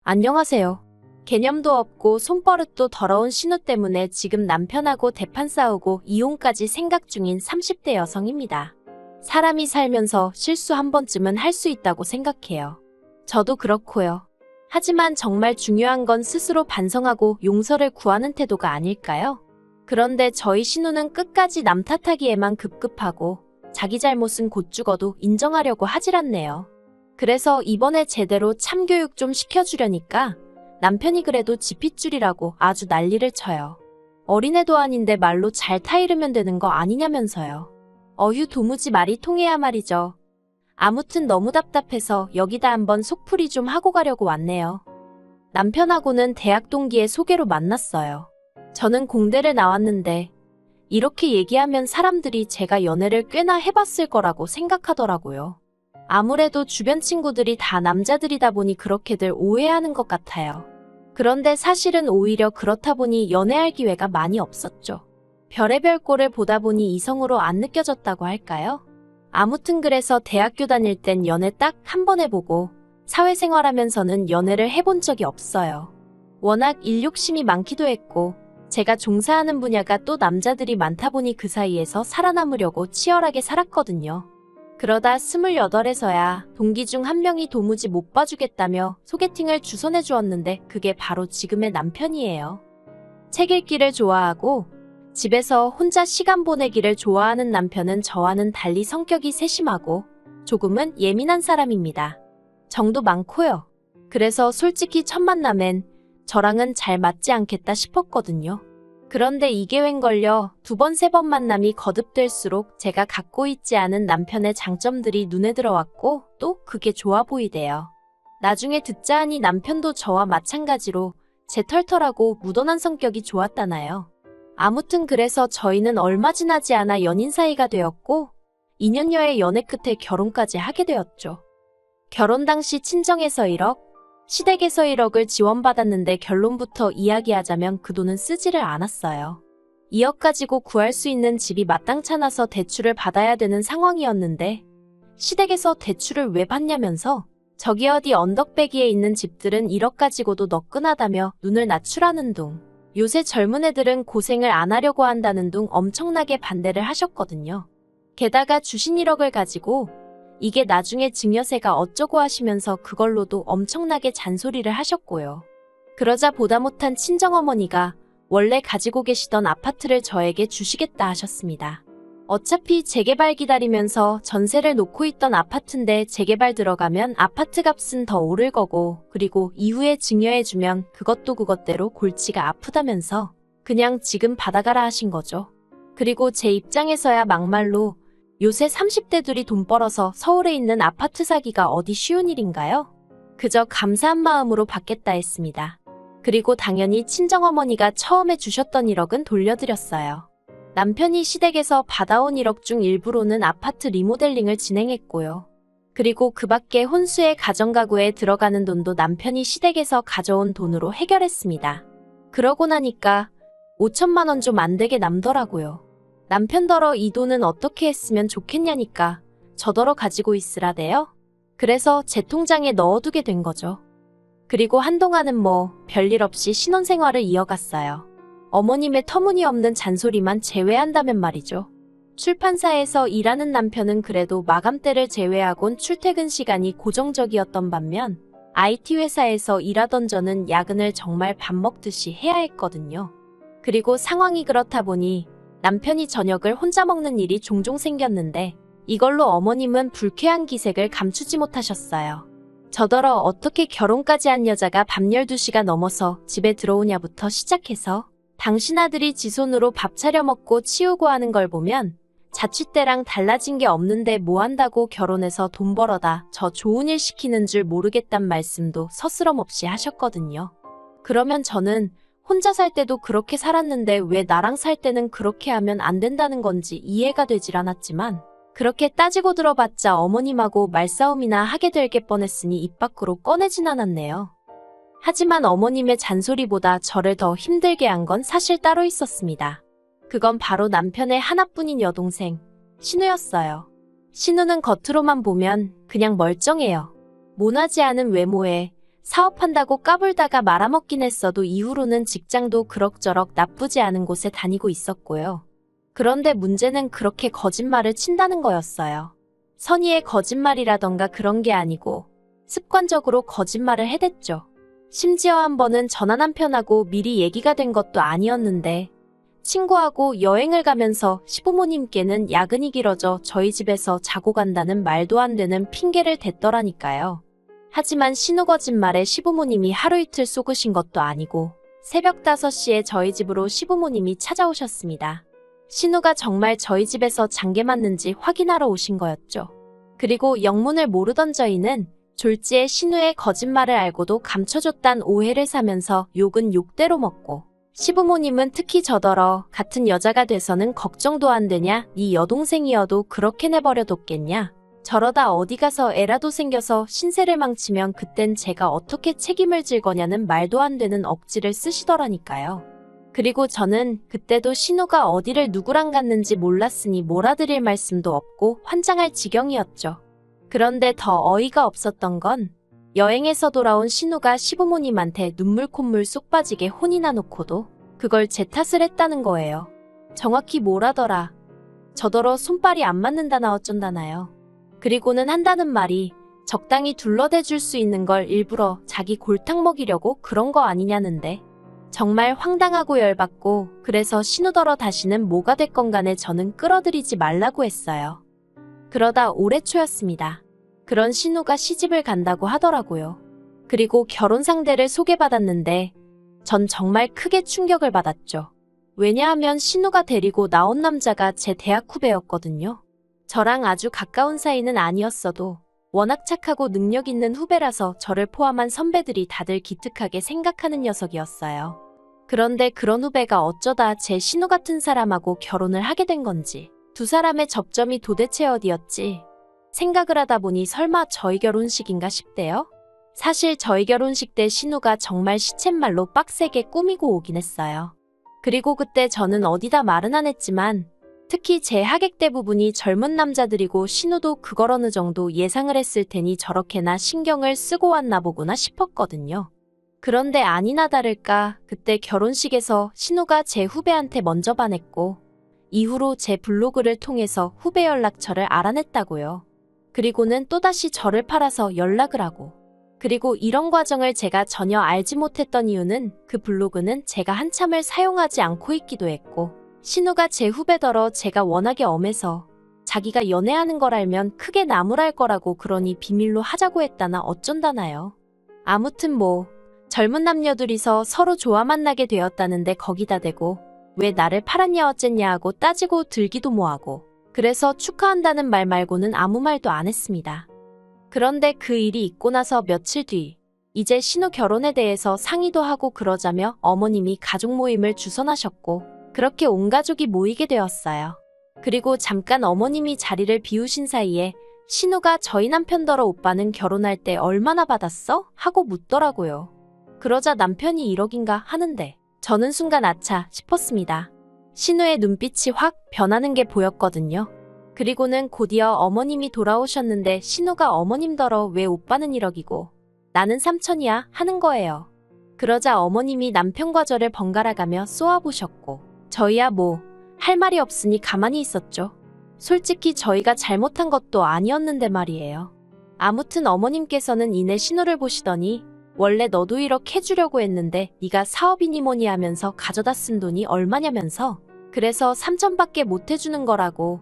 안녕하세요. 개념도 없고 손버릇도 더러운 신우 때문에 지금 남편하고 대판 싸우고 이혼까지 생각 중인 30대 여성입니다. 사람이 살면서 실수 한 번쯤은 할 수 있다고 생각해요. 저도 그렇고요. 하지만 정말 중요한 건 스스로 반성하고 용서를 구하는 태도가 아닐까요? 그런데 저희 신우는 끝까지 남 탓하기에만 급급하고 자기 잘못은 곧 죽어도 인정하려고 하질 않네요. 그래서 이번에 제대로 참교육 좀 시켜주려니까 남편이 그래도 지 핏줄이라고 아주 난리를 쳐요. 어린애도 아닌데 말로 잘 타이르면 되는 거 아니냐면서요. 어휴, 도무지 말이 통해야 말이죠. 아무튼 너무 답답해서 여기다 한번 속풀이 좀 하고 가려고 왔네요. 남편하고는 대학 동기의 소개로 만났어요. 저는 공대를 나왔는데 이렇게 얘기하면 사람들이 제가 연애를 꽤나 해봤을 거라고 생각하더라고요. 아무래도 주변 친구들이 다 남자들이다 보니 그렇게들 오해하는 것 같아요. 그런데 사실은 오히려 그렇다 보니 연애할 기회가 많이 없었죠. 별의별 꼴을 보다 보니 이성으로 안 느껴졌다고 할까요? 아무튼 그래서 대학교 다닐 땐 연애 딱 한 번 해보고 사회생활하면서는 연애를 해본 적이 없어요. 워낙 일 욕심이 많기도 했고 제가 종사하는 분야가 또 남자들이 많다 보니 그 사이에서 살아남으려고 치열하게 살았거든요. 그러다 28에서야 동기 중 한 명이 도무지 못 봐주겠다며 소개팅을 주선해 주었는데 그게 바로 지금의 남편이에요. 책 읽기를 좋아하고 집에서 혼자 시간 보내기를 좋아하는 남편은 저와는 달리 성격이 세심하고 조금은 예민한 사람입니다. 정도 많고요. 그래서 솔직히 첫 만남엔 저랑은 잘 맞지 않겠다 싶었거든요. 그런데 이게 웬걸요. 두 번, 세 번 만남이 거듭될수록 제가 갖고 있지 않은 남편의 장점들이 눈에 들어왔고 또 그게 좋아 보이대요. 나중에 듣자 하니 남편도 저와 마찬가지로 제 털털하고 무던한 성격이 좋았다나요. 아무튼 그래서 저희는 얼마 지나지 않아 연인 사이가 되었고 2년여의 연애 끝에 결혼까지 하게 되었죠. 결혼 당시 친정에서 1억, 시댁에서 1억을 지원받았는데 결론부터 이야기하자면 그 돈은 쓰지를 않았어요. 2억 가지고 구할 수 있는 집이 마땅찮아서 대출을 받아야 되는 상황이었는데 시댁에서 대출을 왜 받냐면서 저기 어디 언덕배기에 있는 집들은 1억 가지고도 너끈하다며 눈을 낮추라는 둥, 요새 젊은 애들은 고생을 안 하려고 한다는 둥 엄청나게 반대를 하셨거든요. 게다가 주신 1억을 가지고 이게 나중에 증여세가 어쩌고 하시면서 그걸로도 엄청나게 잔소리를 하셨고요. 그러자 보다 못한 친정어머니가 원래 가지고 계시던 아파트를 저에게 주시겠다 하셨습니다. 어차피 재개발 기다리면서 전세를 놓고 있던 아파트인데 재개발 들어가면 아파트 값은 더 오를 거고 그리고 이후에 증여해주면 그것도 그것대로 골치가 아프다면서 그냥 지금 받아가라 하신 거죠. 그리고 제 입장에서야 막말로 요새 30대들이 돈 벌어서 서울에 있는 아파트 사기가 어디 쉬운 일인가요? 그저 감사한 마음으로 받겠다 했습니다. 그리고 당연히 친정어머니가 처음에 주셨던 1억은 돌려드렸어요. 남편이 시댁에서 받아온 1억 중 일부로는 아파트 리모델링을 진행했고요. 그리고 그 밖에 혼수의 가정가구에 들어가는 돈도 남편이 시댁에서 가져온 돈으로 해결했습니다. 그러고 나니까 5천만 원 좀 안 되게 남더라고요. 남편더러 이 돈은 어떻게 했으면 좋겠냐니까 저더러 가지고 있으라대요. 그래서 제 통장에 넣어두게 된 거죠. 그리고 한동안은 뭐 별일 없이 신혼생활을 이어갔어요. 어머님의 터무니없는 잔소리만 제외한다면 말이죠. 출판사에서 일하는 남편은 그래도 마감때를 제외하곤 출퇴근 시간이 고정적이었던 반면 IT 회사에서 일하던 저는 야근을 정말 밥 먹듯이 해야 했거든요. 그리고 상황이 그렇다 보니 남편이 저녁을 혼자 먹는 일이 종종 생겼는데 이걸로 어머님은 불쾌한 기색을 감추지 못하셨어요. 저더러 어떻게 결혼까지 한 여자가 밤 12시가 넘어서 집에 들어오냐부터 시작해서 당신 아들이 지 손으로 밥 차려 먹고 치우고 하는 걸 보면 자취때랑 달라진 게 없는데 뭐 한다고 결혼해서 돈 벌어다 저 좋은 일 시키는 줄 모르겠단 말씀도 서스럼 없이 하셨거든요. 그러면 저는 혼자 살 때도 그렇게 살았는데 왜 나랑 살 때는 그렇게 하면 안 된다는 건지 이해가 되질 않았지만 그렇게 따지고 들어봤자 어머님하고 말싸움이나 하게 될 게 뻔했으니 입 밖으로 꺼내진 않았네요. 하지만 어머님의 잔소리보다 저를 더 힘들게 한 건 사실 따로 있었습니다. 그건 바로 남편의 하나뿐인 여동생, 신우였어요. 신우는 겉으로만 보면 그냥 멀쩡해요. 모나지 않은 외모에 사업한다고 까불다가 말아먹긴 했어도 이후로는 직장도 그럭저럭 나쁘지 않은 곳에 다니고 있었고요. 그런데 문제는 그렇게 거짓말을 친다는 거였어요. 선의의 거짓말이라던가 그런 게 아니고 습관적으로 거짓말을 해댔죠. 심지어 한 번은 전화 남편하고 미리 얘기가 된 것도 아니었는데 친구하고 여행을 가면서 시부모님께는 야근이 길어져 저희 집에서 자고 간다는 말도 안 되는 핑계를 댔더라니까요. 하지만 신우 거짓말에 시부모님이 하루 이틀 속으신 것도 아니고 새벽 5시에 저희 집으로 시부모님이 찾아오셨습니다. 신우가 정말 저희 집에서 장계 맞는지 확인하러 오신 거였죠. 그리고 영문을 모르던 저희는 졸지에 신우의 거짓말을 알고도 감춰줬단 오해를 사면서 욕은 욕대로 먹고 시부모님은 특히 저더러 같은 여자가 돼서는 걱정도 안 되냐? 네 여동생이어도 그렇게 내버려뒀겠냐? 저러다 어디 가서 애라도 생겨서 신세를 망치면 그땐 제가 어떻게 책임을 질 거냐는 말도 안 되는 억지를 쓰시더라니까요. 그리고 저는 그때도 신우가 어디를 누구랑 갔는지 몰랐으니 몰아드릴 말씀도 없고 환장할 지경이었죠. 그런데 더 어이가 없었던 건 여행에서 돌아온 신우가 시부모님한테 눈물 콧물 쏙 빠지게 혼이나 놓고도 그걸 제 탓을 했다는 거예요. 정확히 뭐라더라. 저더러 손발이 안 맞는다나 어쩐다나요. 그리고는 한다는 말이 적당히 둘러대 줄 수 있는 걸 일부러 자기 골탕 먹이려고 그런 거 아니냐는데 정말 황당하고 열받고 그래서 신우더러 다시는 뭐가 됐건 간에 저는 끌어들이지 말라고 했어요. 그러다 올해 초였습니다. 그런 신우가 시집을 간다고 하더라고요. 그리고 결혼 상대를 소개받았는데 전 정말 크게 충격을 받았죠. 왜냐하면 신우가 데리고 나온 남자가 제 대학 후배였거든요. 저랑 아주 가까운 사이는 아니었어도 워낙 착하고 능력 있는 후배라서 저를 포함한 선배들이 다들 기특하게 생각하는 녀석이었어요. 그런데 그런 후배가 어쩌다 제 신우 같은 사람하고 결혼을 하게 된 건지 두 사람의 접점이 도대체 어디였지 생각을 하다 보니 설마 저희 결혼식인가 싶대요. 사실 저희 결혼식 때 신우가 정말 시쳇말로 빡세게 꾸미고 오긴 했어요. 그리고 그때 저는 어디다 말은 안 했지만 특히 제 하객 대부분이 젊은 남자들이고 신우도 그걸 어느 정도 예상을 했을 테니 저렇게나 신경을 쓰고 왔나 보구나 싶었거든요. 그런데 아니나 다를까 그때 결혼식에서 신우가 제 후배한테 먼저 반했고 이후로 제 블로그를 통해서 후배 연락처를 알아냈다고요. 그리고는 또다시 저를 팔아서 연락을 하고 그리고 이런 과정을 제가 전혀 알지 못했던 이유는 그 블로그는 제가 한참을 사용하지 않고 있기도 했고 신우가 제 후배더러 제가 워낙에 엄해서 자기가 연애하는 걸 알면 크게 나무랄 거라고 그러니 비밀로 하자고 했다나 어쩐다나요. 아무튼 뭐 젊은 남녀들이서 서로 좋아 만나게 되었다는데 거기다 대고 왜 나를 팔았냐 어쨌냐 하고 따지고 들기도 뭐하고 그래서 축하한다는 말 말고는 아무 말도 안 했습니다. 그런데 그 일이 있고 나서 며칠 뒤 이제 신우 결혼에 대해서 상의도 하고 그러자며 어머님이 가족 모임을 주선하셨고 그렇게 온 가족이 모이게 되었어요. 그리고 잠깐 어머님이 자리를 비우신 사이에 신우가 저희 남편더러 오빠는 결혼할 때 얼마나 받았어? 하고 묻더라고요. 그러자 남편이 1억인가 하는데 저는 순간 아차 싶었습니다. 신우의 눈빛이 확 변하는 게 보였거든요. 그리고는 곧이어 어머님이 돌아오셨는데 신우가 어머님더러 왜 오빠는 1억이고 나는 3천이야 하는 거예요. 그러자 어머님이 남편과 저를 번갈아가며 쏘아보셨고 저희야 뭐 할 말이 없으니 가만히 있었죠. 솔직히 저희가 잘못한 것도 아니었는데 말이에요. 아무튼 어머님께서는 이내 신우를 보시더니 원래 너도 1억 해주려고 했는데 네가 사업이니 뭐니 하면서 가져다 쓴 돈이 얼마냐면서 그래서 3천밖에 못 해주는 거라고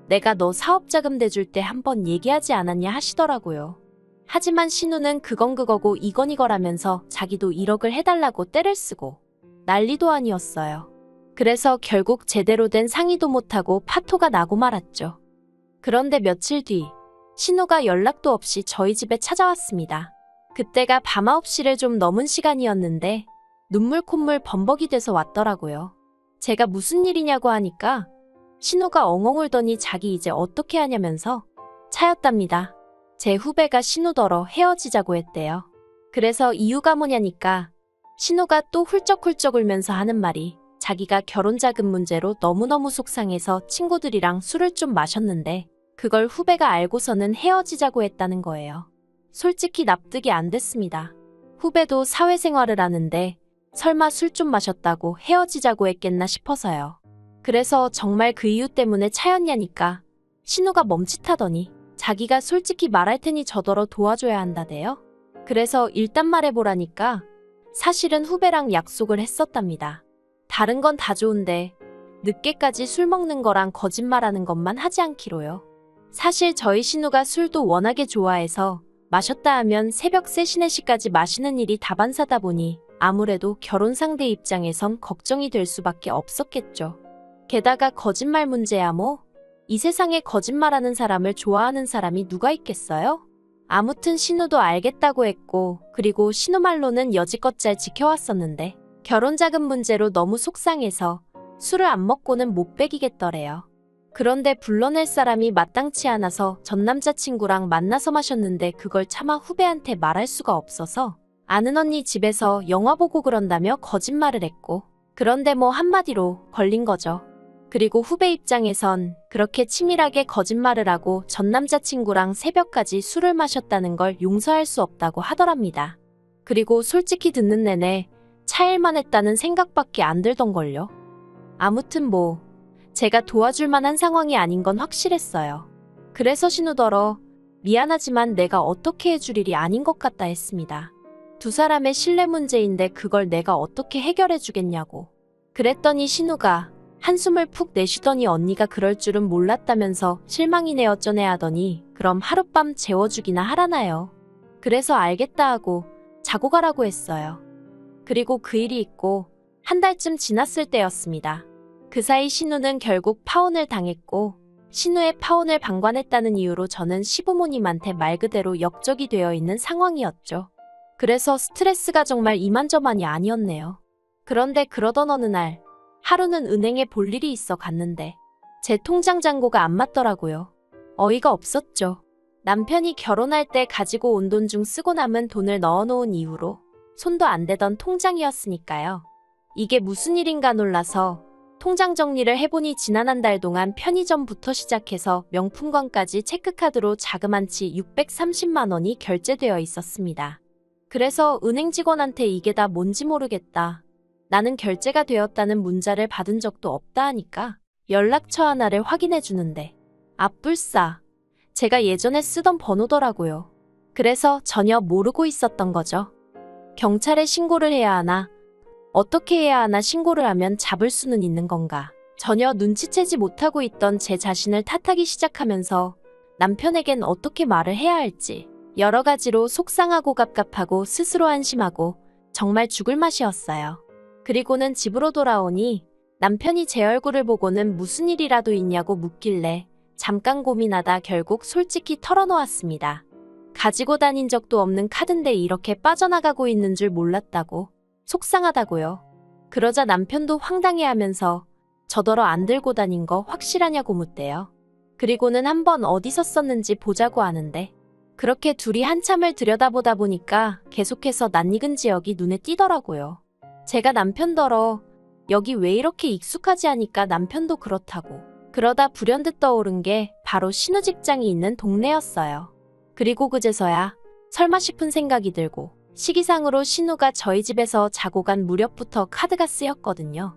내가 너 사업자금 대줄 때 한번 얘기하지 않았냐 하시더라고요. 하지만 신우는 그건 그거고 이건 이거라면서 자기도 1억을 해달라고 떼를 쓰고 난리도 아니었어요. 그래서 결국 제대로 된 상의도 못하고 파토가 나고 말았죠. 그런데 며칠 뒤 신우가 연락도 없이 저희 집에 찾아왔습니다. 그때가 밤 9시를 좀 넘은 시간이었는데 눈물 콧물 범벅이 돼서 왔더라고요. 제가 무슨 일이냐고 하니까 신우가 엉엉 울더니 자기 이제 어떻게 하냐면서 차였답니다. 제 후배가 신우더러 헤어지자고 했대요. 그래서 이유가 뭐냐니까 신우가 또 훌쩍훌쩍 울면서 하는 말이 자기가 결혼자금 문제로 너무너무 속상해서 친구들이랑 술을 좀 마셨는데 그걸 후배가 알고서는 헤어지자고 했다는 거예요. 솔직히 납득이 안 됐습니다. 후배도 사회생활을 하는데 설마 술 좀 마셨다고 헤어지자고 했겠나 싶어서요. 그래서 정말 그 이유 때문에 차였냐니까 신우가 멈칫하더니 자기가 솔직히 말할 테니 저더러 도와줘야 한다대요. 그래서 일단 말해보라니까 사실은 후배랑 약속을 했었답니다. 다른 건 다 좋은데 늦게까지 술 먹는 거랑 거짓말하는 것만 하지 않기로요. 사실 저희 신우가 술도 워낙에 좋아해서 마셨다 하면 새벽 3시, 4시까지 마시는 일이 다반사다 보니 아무래도 결혼 상대 입장에선 걱정이 될 수밖에 없었겠죠. 게다가 거짓말 문제야 뭐. 이 세상에 거짓말하는 사람을 좋아하는 사람이 누가 있겠어요? 아무튼 신우도 알겠다고 했고 그리고 신우 말로는 여지껏 잘 지켜왔었는데 결혼 자금 문제로 너무 속상해서 술을 안 먹고는 못 배기겠더래요. 그런데 불러낼 사람이 마땅치 않아서 전 남자친구랑 만나서 마셨는데 그걸 차마 후배한테 말할 수가 없어서 아는 언니 집에서 영화 보고 그런다며 거짓말을 했고 그런데 뭐 한마디로 걸린 거죠. 그리고 후배 입장에선 그렇게 치밀하게 거짓말을 하고 전 남자친구랑 새벽까지 술을 마셨다는 걸 용서할 수 없다고 하더랍니다. 그리고 솔직히 듣는 내내 차일만 했다는 생각밖에 안 들던걸요. 아무튼 뭐 제가 도와줄 만한 상황이 아닌 건 확실했어요. 그래서 신우더러 미안하지만 내가 어떻게 해줄 일이 아닌 것 같다 했습니다. 두 사람의 신뢰 문제인데 그걸 내가 어떻게 해결해 주겠냐고. 그랬더니 신우가 한숨을 푹 내쉬더니 언니가 그럴 줄은 몰랐다면서 실망이네 어쩌네 하더니 그럼 하룻밤 재워주기나 하라나요. 그래서 알겠다 하고 자고 가라고 했어요. 그리고 그 일이 있고 한 달쯤 지났을 때였습니다. 그 사이 신우는 결국 파혼을 당했고 신우의 파혼을 방관했다는 이유로 저는 시부모님한테 말 그대로 역적이 되어 있는 상황이었죠. 그래서 스트레스가 정말 이만저만이 아니었네요. 그런데 그러던 어느 날 하루는 은행에 볼 일이 있어 갔는데 제 통장 잔고가 안 맞더라고요. 어이가 없었죠. 남편이 결혼할 때 가지고 온 돈 중 쓰고 남은 돈을 넣어놓은 이후로 손도 안 대던 통장이었으니까요. 이게 무슨 일인가 놀라서 통장 정리를 해보니 지난 한 달 동안 편의점부터 시작해서 명품관까지 체크카드로 자그만치 630만 원이 결제되어 있었습니다. 그래서 은행 직원한테 이게 다 뭔지 모르겠다. 나는 결제가 되었다는 문자를 받은 적도 없다 하니까 연락처 하나를 확인해 주는데 앞불싸 제가 예전에 쓰던 번호더라고요. 그래서 전혀 모르고 있었던 거죠. 경찰에 신고를 해야 하나? 어떻게 해야 하나 신고를 하면 잡을 수는 있는 건가? 전혀 눈치채지 못하고 있던 제 자신을 탓하기 시작하면서 남편에겐 어떻게 말을 해야 할지 여러 가지로 속상하고 갑갑하고 스스로 안심하고 정말 죽을 맛이었어요. 그리고는 집으로 돌아오니 남편이 제 얼굴을 보고는 무슨 일이라도 있냐고 묻길래 잠깐 고민하다 결국 솔직히 털어놓았습니다. 가지고 다닌 적도 없는 카드인데 이렇게 빠져나가고 있는 줄 몰랐다고. 속상하다고요. 그러자 남편도 황당해하면서 저더러 안 들고 다닌 거 확실하냐고 묻대요. 그리고는 한번 어디서 썼는지 보자고 하는데 그렇게 둘이 한참을 들여다보다 보니까 계속해서 낯익은 지역이 눈에 띄더라고요. 제가 남편더러 여기 왜 이렇게 익숙하지 하니까 남편도 그렇다고. 그러다 불현듯 떠오른 게 바로 신우 직장이 있는 동네였어요. 그리고 그제서야 설마 싶은 생각이 들고 시기상으로 신우가 저희 집에서 자고 간 무렵부터 카드가 쓰였거든요.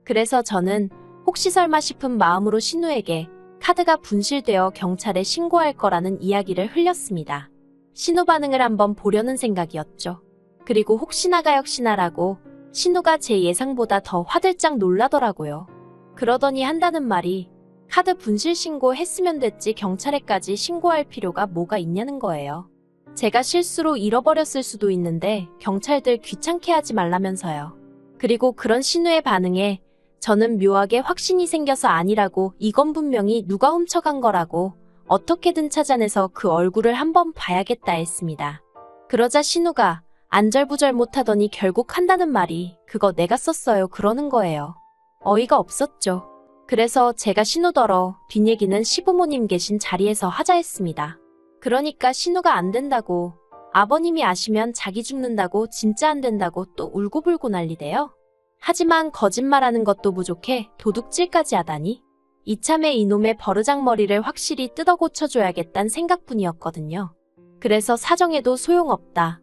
그래서 저는 혹시 설마 싶은 마음으로 신우에게 카드가 분실되어 경찰에 신고할 거라는 이야기를 흘렸습니다. 신우 반응을 한번 보려는 생각이었죠. 그리고 혹시나가 역시나라고 신우가 제 예상보다 더 화들짝 놀라더라고요. 그러더니 한다는 말이 카드 분실 신고했으면 됐지 경찰에까지 신고할 필요가 뭐가 있냐는 거예요. 제가 실수로 잃어버렸을 수도 있는데 경찰들 귀찮게 하지 말라면서요. 그리고 그런 신우의 반응에 저는 묘하게 확신이 생겨서 아니라고 이건 분명히 누가 훔쳐간 거라고 어떻게든 찾아내서 그 얼굴을 한번 봐야겠다 했습니다. 그러자 신우가 안절부절 못하더니 결국 한다는 말이 그거 내가 썼어요 그러는 거예요. 어이가 없었죠. 그래서 제가 신우더러 뒷얘기는 시부모님 계신 자리에서 하자 했습니다. 그러니까 신우가 안 된다고 아버님이 아시면 자기 죽는다고 진짜 안 된다고 또 울고불고 난리대요. 하지만 거짓말하는 것도 부족해 도둑질까지 하다니 이참에 이놈의 버르장머리를 확실히 뜯어 고쳐줘야겠단 생각뿐이었거든요. 그래서 사정해도 소용없다.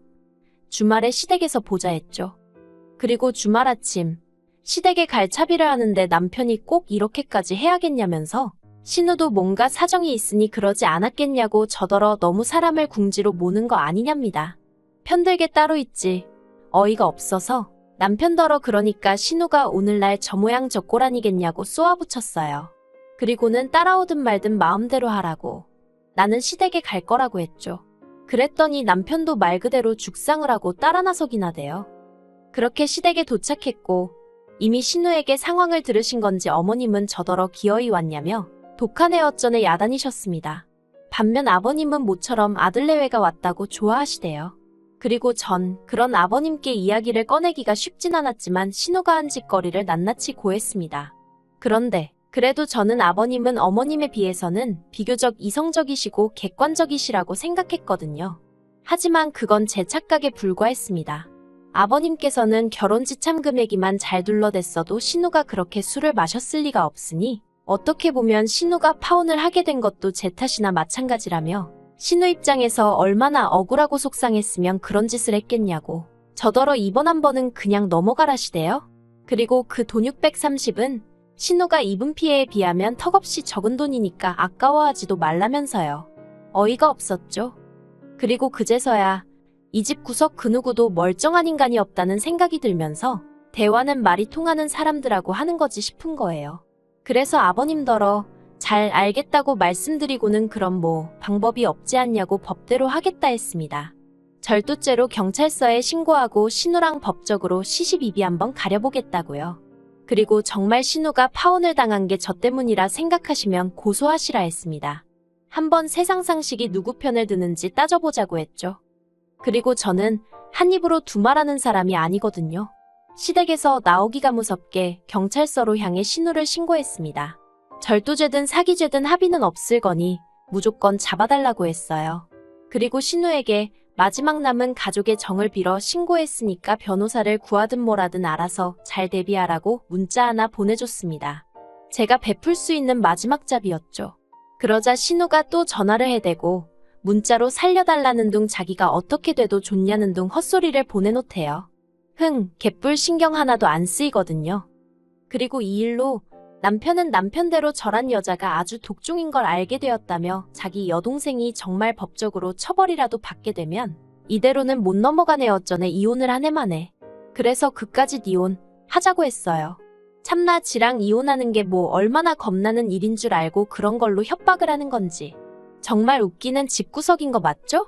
주말에 시댁에서 보자 했죠. 그리고 주말 아침 시댁에 갈 차비를 하는데 남편이 꼭 이렇게까지 해야겠냐면서 신우도 뭔가 사정이 있으니 그러지 않았겠냐고 저더러 너무 사람을 궁지로 모는 거 아니냐입니다. 편들게 따로 있지. 어이가 없어서 남편더러 그러니까 신우가 오늘날 저 모양 저 꼴 아니겠냐고 쏘아붙였어요. 그리고는 따라오든 말든 마음대로 하라고. 나는 시댁에 갈 거라고 했죠. 그랬더니 남편도 말 그대로 죽상을 하고 따라 나서긴 하대요. 그렇게 시댁에 도착했고 이미 신우에게 상황을 들으신 건지 어머님은 저더러 기어이 왔냐며 독하네 어쩌네 야단이셨습니다. 반면 아버님은 모처럼 아들내외가 왔다고 좋아하시대요. 그리고 전 그런 아버님께 이야기를 꺼내기가 쉽진 않았지만 신우가 한 짓거리를 낱낱이 고했습니다. 그런데 그래도 저는 아버님은 어머님에 비해서는 비교적 이성적이시고 객관적이시라고 생각했거든요. 하지만 그건 제 착각에 불과했습니다. 아버님께서는 결혼 지참 금액이만 잘 둘러댔어도 신우가 그렇게 술을 마셨을 리가 없으니 어떻게 보면 신우가 파혼을 하게 된 것도 제 탓이나 마찬가지라며 신우 입장에서 얼마나 억울하고 속상했으면 그런 짓을 했겠냐고 저더러 이번 한 번은 그냥 넘어가라시대요. 그리고 그 돈 630은 신우가 입은 피해에 비하면 턱없이 적은 돈이니까 아까워하지도 말라면서요. 어이가 없었죠. 그리고 그제서야 이 집 구석 그 누구도 멀쩡한 인간이 없다는 생각이 들면서 대화는 말이 통하는 사람들하고 하는 거지 싶은 거예요. 그래서 아버님더러 잘 알겠다고 말씀드리고는 그럼 뭐 방법이 없지 않냐고 법대로 하겠다 했습니다. 절도죄로 경찰서에 신고하고 신우랑 법적으로 시시비비 한번 가려보겠다고요. 그리고 정말 신우가 파혼을 당한 게 저 때문이라 생각하시면 고소하시라 했습니다. 한번 세상 상식이 누구 편을 드는지 따져보자고 했죠. 그리고 저는 한 입으로 두 말하는 사람이 아니거든요. 시댁에서 나오기가 무섭게 경찰서로 향해 신우를 신고했습니다. 절도죄든 사기죄든 합의는 없을 거니 무조건 잡아달라고 했어요. 그리고 신우에게 마지막 남은 가족의 정을 빌어 신고했으니까 변호사를 구하든 뭐라든 알아서 잘 대비하라고 문자 하나 보내줬습니다. 제가 베풀 수 있는 마지막 잡이었죠. 그러자 신우가 또 전화를 해대고 문자로 살려달라는 둥 자기가 어떻게 돼도 좋냐는 둥 헛소리를 보내놓대요. 개뿔 신경 하나도 안 쓰이거든요. 그리고 이 일로 남편은 남편대로 저란 여자가 아주 독종인 걸 알게 되었다며 자기 여동생이 정말 법적으로 처벌이라도 받게 되면 이대로는 못 넘어가네 어쩌네 이혼을 한 해 만에. 그래서 그까짓 이혼 하자고 했어요. 참나 지랑 이혼하는 게 뭐 얼마나 겁나는 일인 줄 알고 그런 걸로 협박을 하는 건지. 정말 웃기는 집구석인 거 맞죠?